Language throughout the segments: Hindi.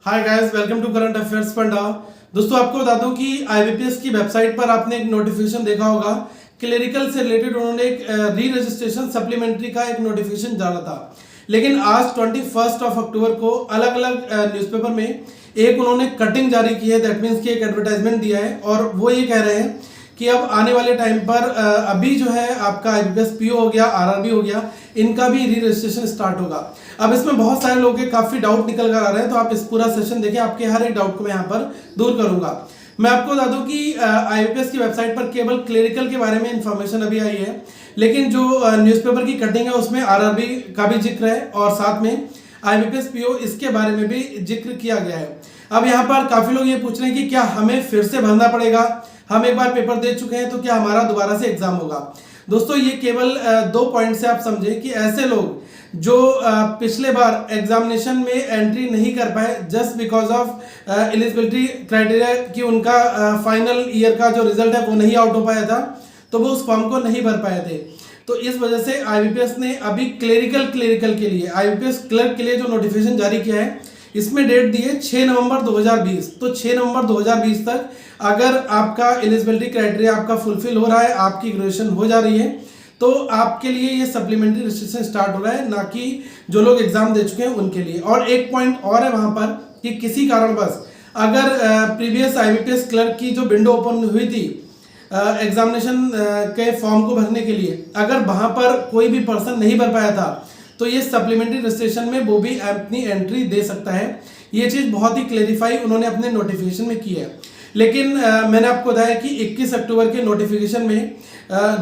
Hi guys, welcome to Current Affairs Panda. दोस्तों, आपको बता दूं कि आईबीपीएस की वेबसाइट पर आपने एक नोटिफिकेशन देखा होगा। क्लेरिकल से रिलेटेड उन्होंने एक री रजिस्ट्रेशन सप्लीमेंट्री का एक नोटिफिकेशन डाला था। लेकिन आज 21 अक्टूबर को अलग अलग न्यूज़पेपर में एक उन्होंने कटिंग जारी की है। दैट मीन्स की एक एडवर्टाइजमेंट दिया है और वो ये कह रहे हैं कि अब आने वाले टाइम पर अभी जो है आपका आईबीपीएस पीओ हो गया, आरआरबी हो गया, इनका भी री रजिस्ट्रेशन स्टार्ट होगा। अब इसमें बहुत सारे लोगों के काफी डाउट निकल कर आ रहे हैं, तो आप इस पूरा सेशन देखें, आपके हर एक डाउट को मैं यहाँ पर दूर करूंगा। मैं आपको बता दूं कि आईबीपीएस की वेबसाइट पर केवल क्लेरिकल के बारे में इंफॉर्मेशन अभी आई है, लेकिन जो न्यूज़पेपर की कटिंग है उसमें आरआरबी का भी जिक्र है और साथ में आईबीपीएस पीओ इसके बारे में भी जिक्र किया गया है। अब यहाँ पर काफी लोग ये पूछ रहे हैं कि क्या हमें फिर से भरना पड़ेगा? हम एक बार पेपर दे चुके हैं तो क्या हमारा दोबारा से एग्जाम होगा? दोस्तों, ये केवल 2 पॉइंट से आप समझें कि ऐसे लोग जो पिछले बार एग्जामिनेशन में एंट्री नहीं कर पाए just because of eligibility criteria कि उनका फाइनल ईयर का जो रिजल्ट है वो नहीं आउट हो पाया था, तो वो उस फॉर्म को नहीं भर पाए थे। तो इस वजह से आईबीपीएस ने अभी क्लेरिकल के लिए आईबीपीएस क्लर्क के लिए जो नोटिफिकेशन जारी किया है, इसमें डेट दी है 6 नवंबर 2020। तो 6 नवंबर 2020 तक अगर आपका एलिजिबिलिटी क्राइटेरिया आपका फुलफिल हो रहा है, आपकी ग्रेजुएशन हो जा रही है, तो आपके लिए ये सप्लीमेंट्री रजिस्ट्रेशन स्टार्ट हो रहा है, ना कि जो लोग एग्जाम दे चुके हैं उनके लिए। और एक पॉइंट और है वहां पर कि किसी कारणवश अगर प्रीवियस आईबीपीएस क्लर्क की जो विंडो ओपन हुई थी एग्जामिनेशन के फॉर्म को भरने के लिए, अगर वहां पर कोई भी पर्सन नहीं भर पाया था, तो ये सप्लीमेंट्री रजिस्ट्रेशन में वो भी अपनी एंट्री दे सकता है। ये चीज बहुत ही क्लेरिफाई उन्होंने अपने नोटिफिकेशन में की है। लेकिन मैंने आपको बताया कि 21 अक्टूबर के नोटिफिकेशन में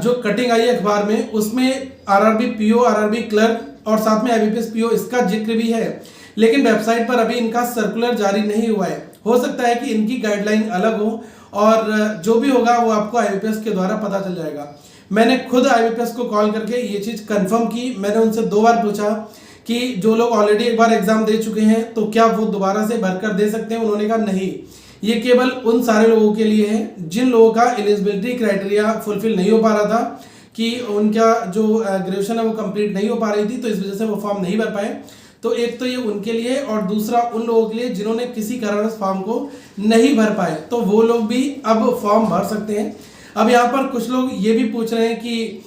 जो कटिंग आई है अखबार में, उसमें आरआरबी पीओ, आरआरबी क्लर्क और साथ में आईबीपीएस पीओ इसका जिक्र भी है। लेकिन वेबसाइट पर अभी इनका सर्कुलर जारी नहीं हुआ है। हो सकता है कि इनकी गाइडलाइन अलग हो और जो भी होगा वो आपको आईबीपीएस के द्वारा पता चल जाएगा। मैंने खुद आईबीपीएस को कॉल करके ये चीज कंफर्म की। मैंने उनसे 2 बार पूछा कि जो लोग ऑलरेडी एक बार एग्जाम दे चुके हैं तो क्या वो दोबारा से भरकर दे सकते हैं। उन्होंने कहा नहीं, ये केवल उन सारे लोगों के लिए है जिन लोगों का एलिजिबिलिटी क्राइटेरिया फुलफिल नहीं हो पा रहा था, कि उनका जो ग्रेजुएशन है वो कंप्लीट नहीं हो पा रही थी, तो इस वजह से वो फॉर्म नहीं भर पाए। तो एक तो ये उनके लिए और दूसरा उन लोगों के लिए जिन्होंने किसी कारण फॉर्म को नहीं भर पाए, तो वो लोग भी अब फॉर्म भर सकते हैं। अब यहाँ पर कुछ लोग ये भी पूछ रहे हैं कि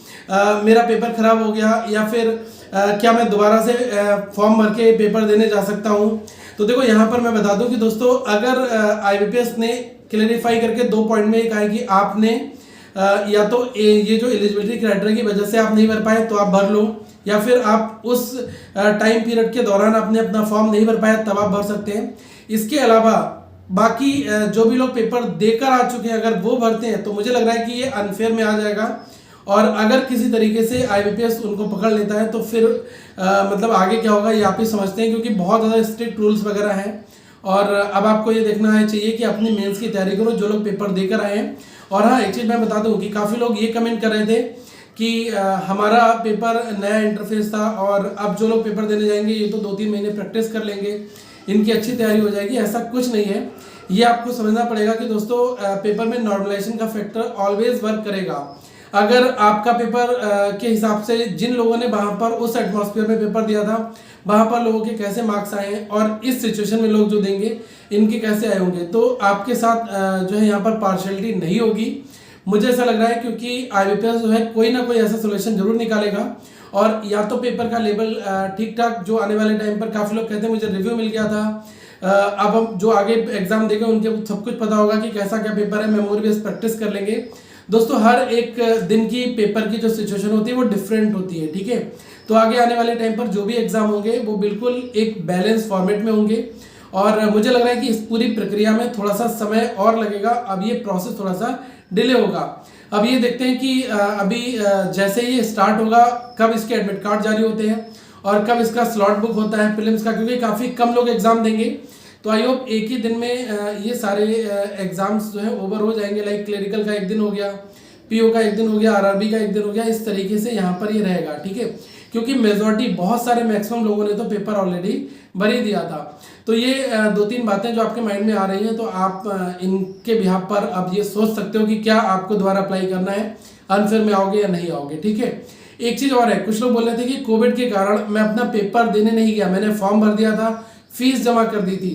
मेरा पेपर खराब हो गया या फिर क्या मैं दोबारा से फॉर्म भर के पेपर देने जा सकता हूँ? तो देखो, यहाँ पर मैं बता दूं कि दोस्तों, अगर आईबीपीएस ने क्लेरिफाई करके 2 पॉइंट में कहा है कि आपने या तो ये जो एलिजिबिलिटी क्राइटेरिया की वजह से आप नहीं भर पाए तो आप भर लो, या फिर आप उस टाइम पीरियड के दौरान आपने अपना फॉर्म नहीं भर पाया तब आप भर सकते हैं। इसके अलावा बाकी जो भी लोग पेपर देकर आ चुके हैं अगर वो भरते हैं तो मुझे लग रहा है कि ये अनफेयर में आ जाएगा। और अगर किसी तरीके से आईबीपीएस उनको पकड़ लेता है तो फिर मतलब आगे क्या होगा ये आप ही समझते हैं, क्योंकि बहुत ज़्यादा स्ट्रिक्ट रूल्स वगैरह हैं। और अब आपको ये देखना है चाहिए कि अपनी मेंस की तैयारी करो जो लोग पेपर देकर आए हैं। और हाँ, एक चीज़ मैं बता दूं कि काफ़ी लोग ये कमेंट कर रहे थे कि हमारा पेपर नया इंटरफेस था और अब जो लोग पेपर देने जाएंगे ये तो 2-3 महीने प्रैक्टिस कर लेंगे, इनकी अच्छी तैयारी हो जाएगी। ऐसा कुछ नहीं है। ये आपको समझना पड़ेगा कि दोस्तों, पेपर में नॉर्मलाइजेशन का फैक्टर ऑलवेज वर्क करेगा। अगर आपका पेपर के हिसाब से जिन लोगों ने वहां पर उस एटमॉस्फेयर में पेपर दिया था, वहां पर लोगों के कैसे मार्क्स आए हैं और इस सिचुएशन में लोग जो देंगे इनके कैसे आए होंगे, तो आपके साथ जो है यहाँ पर पार्शियलिटी नहीं होगी। मुझे ऐसा लग रहा है क्योंकि आईबीपीएस जो है कोई ना कोई ऐसा सोल्यूशन जरूर निकालेगा। और या तो पेपर का लेवल ठीक ठाक, जो आने वाले टाइम पर काफ़ी लोग कहते हैं मुझे रिव्यू मिल गया था, अब हम जो आगे एग्जाम देंगे उनके सब कुछ पता होगा कि कैसा क्या पेपर है, मेमोरी बेस्ड प्रैक्टिस कर लेंगे। दोस्तों, हर एक दिन की पेपर की जो सिचुएशन होती है वो डिफरेंट होती है, ठीक है। तो आगे आने वाले टाइम पर जो भी एग्जाम होंगे वो बिल्कुल एक बैलेंस फॉर्मेट में होंगे और मुझे लग रहा है कि इस पूरी प्रक्रिया में थोड़ा सा समय और लगेगा। अब ये प्रोसेस थोड़ा सा डिले होगा। अब ये देखते हैं कि अभी जैसे ये स्टार्ट होगा कब इसके एडमिट कार्ड जारी होते हैं और कब इसका स्लॉट बुक होता है प्रीलिम्स का, क्योंकि काफ़ी कम लोग एग्जाम देंगे। तो आई होप एक ही दिन में ये सारे एग्जाम्स जो है ओवर हो जाएंगे। लाइक क्लेरिकल का एक दिन हो गया, पीओ का एक दिन हो गया, आरआरबी का एक दिन हो गया, इस तरीके से यहाँ पर ये रहेगा, ठीक है। क्योंकि मेजॉरिटी बहुत सारे मैक्सिमम लोगों ने तो पेपर ऑलरेडी भर ही दिया था। तो ये 2-3 बातें जो आपके माइंड में आ रही हैं, तो आप इनके बिहाफ पर अब ये सोच सकते हो कि क्या आपको दोबारा अप्लाई करना है, अनफेयर में आओगे या नहीं आओगे, ठीक है। एक चीज़ और है, कुछ लोग बोल रहे थे कि कोविड के कारण मैं अपना पेपर देने नहीं गया, मैंने फॉर्म भर दिया था, फीस जमा कर दी थी।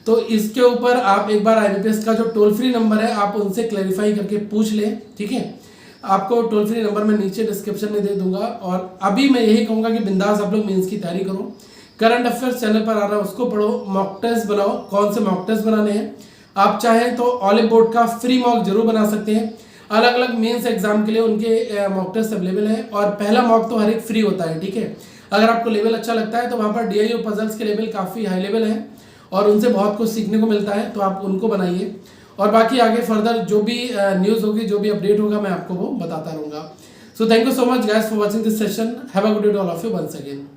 तो इसके ऊपर आप एक बार आईबीपीएस का जो टोल फ्री नंबर है आप उनसे क्लैरिफाई करके पूछ लें, ठीक है। आपको टोल फ्री नंबर मैं नीचे डिस्क्रिप्शन में दे दूंगा। और अभी मैं यही कहूँगा कि बिंदास आप लोग मेंस की तैयारी करो, करंट अफेयर्स चैनल पर आ रहा है उसको पढ़ो, मॉक टेस्ट बनाओ। कौन से मॉक टेस्ट बनाने हैं, आप चाहें तो ऑलिव बोर्ड का फ्री मॉक जरूर बना सकते हैं। अलग अलग मेंस एग्जाम के लिए उनके मॉक टेस्ट अवेलेबल है और पहला मॉक तो हर एक फ्री होता है, ठीक है। अगर आपको लेवल अच्छा लगता है तो वहाँ पर डीआईओ पजल्स के लेवल काफ़ी हाई लेवल है और उनसे बहुत कुछ सीखने को मिलता है, तो आप उनको बनाइए। और बाकी आगे फर्दर जो भी न्यूज़ होगी, जो भी अपडेट होगा, मैं आपको वो बताता रहूँगा। So thank you so much guys for watching this session. Have a good day to all of you once again.